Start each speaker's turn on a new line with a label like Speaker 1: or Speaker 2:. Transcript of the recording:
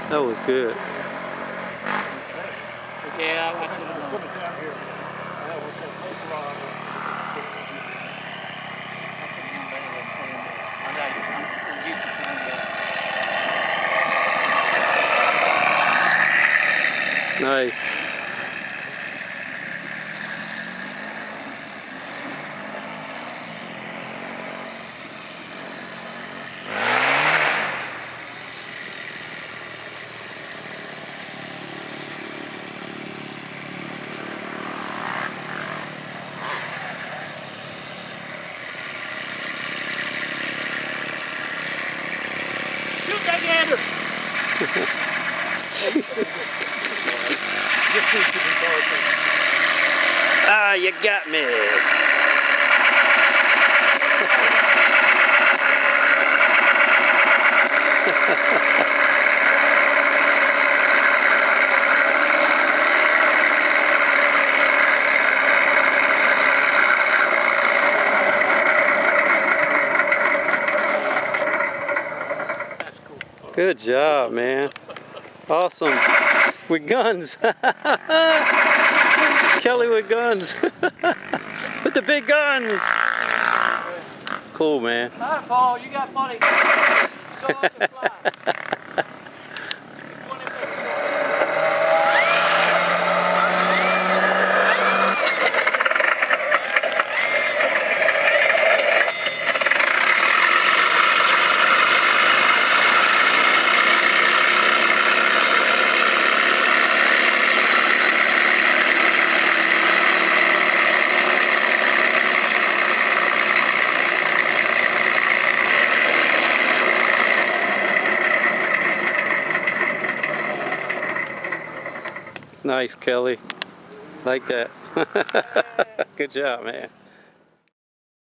Speaker 1: That was good.
Speaker 2: Yeah, I watched it.
Speaker 1: Nice.
Speaker 2: Shoot that gander!
Speaker 1: Ah, you got me. Good job, man. Awesome. With guns. Kelly with guns. With the big guns. Cool, man.
Speaker 2: Hi, Paul. You got funny. So I can fly.
Speaker 1: Nice, Kelly. Like that. Good job, man.